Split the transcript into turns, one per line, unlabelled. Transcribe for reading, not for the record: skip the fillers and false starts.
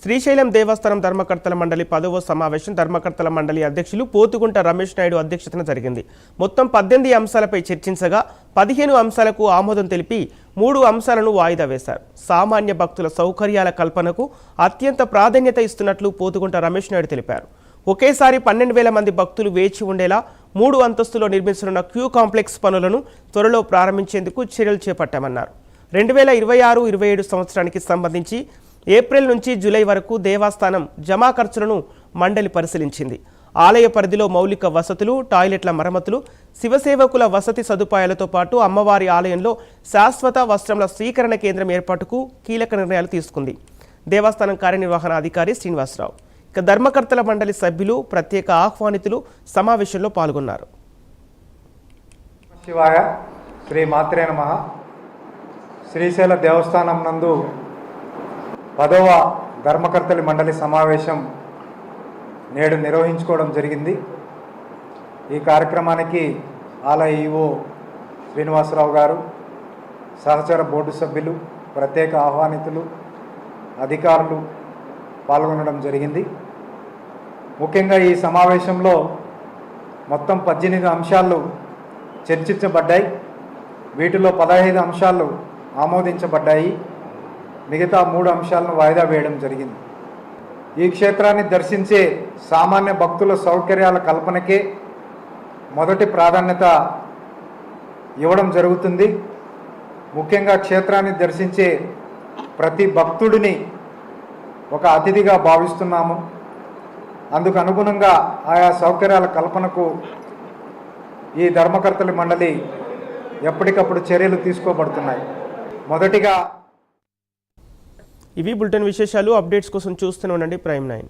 శ్రీశైలం దేవస్థానం ధర్మకర్తల మండలి 10వ సమావేశం ధర్మకర్తల మండలి అధ్యక్షులు పోతుగుంట రమేష్ నాయుడు అధ్యక్షతన జరిగింది. మొత్తం 18 అంశాలపై చర్చించగా 15 అంశాలకు ఆమోదం తెలిపి 3 అంశాలను వాయిదా వేశారు. సామాన్య భక్తుల సౌకర్యాల కల్పనకు అత్యంత ప్రాధాన్యత ఇస్తున్నట్లు పోతుగుంట రమేష్ నాయుడు తెలిపారు. ఒకేసారి 12,000 మంది భక్తులు వేచి ఉండేలా 3 అంతస్తులో నిర్మించనున్న క్యూ కాంప్లెక్స్ పనులను త్వరలో ప్రారంభించేందుకు చర్యలు చేపట్టామన్నారు. 2026-27 సంవత్సరానికి సంబంధించి ఏప్రిల్ నుంచి జూలై వరకు దేవస్థానం జమా ఖర్చులను మండలి పరిశీలించింది. ఆలయ పరిధిలో మౌలిక వసతులు, టాయిలెట్ల మరమ్మతులు, శివసేవకుల వసతి సదుపాయాలతో పాటు అమ్మవారి ఆలయంలో శాశ్వత వస్త్రముల స్వీకరణ కేంద్రం ఏర్పాటుకు కీలక నిర్ణయాలు తీసుకుంది. దేవస్థానం కార్యనిర్వహణ అధికారి శ్రీనివాసరావు, ఇక ధర్మకర్తల మండలి సభ్యులు, ప్రత్యేక ఆహ్వానితులు సమావేశంలో పాల్గొన్నారు.
శివాయ శ్రీ మాత్రే నమః. శ్రీశైల దేవస్థానం నందు 10వ ధర్మకర్తల మండలి సమావేశం నేడు నిర్వహించుకోవడం జరిగింది. ఈ కార్యక్రమానికి ఆలయ ఈవో శ్రీనివాసరావు గారు, సహచర బోర్డు సభ్యులు, ప్రత్యేక ఆహ్వానితులు, అధికారులు పాల్గొనడం జరిగింది. ముఖ్యంగా ఈ సమావేశంలో మొత్తం 18 అంశాలు చర్చించబడ్డాయి. వీటిలో 15 అంశాలు ఆమోదించబడ్డాయి. మిగతా 3 అంశాలను వాయిదా వేయడం జరిగింది. ఈ క్షేత్రాన్ని దర్శించే సామాన్య భక్తుల సౌకర్యాల కల్పనకే మొదటి ప్రాధాన్యత ఇవ్వడం జరుగుతుంది. ముఖ్యంగా క్షేత్రాన్ని దర్శించే ప్రతి భక్తుడిని ఒక అతిథిగా భావిస్తున్నాము. అందుకు అనుగుణంగా ఆయా సౌకర్యాల కల్పనకు ఈ ధర్మకర్తల మండలి ఎప్పటికప్పుడు చర్యలు తీసుకోబడుతున్నాయి. మొదటిగా
ఇవి బులెటిన్ విశేషాలు. అప్డేట్స్ కోసం చూస్తూనే ఉండండి ప్రైమ్ 9.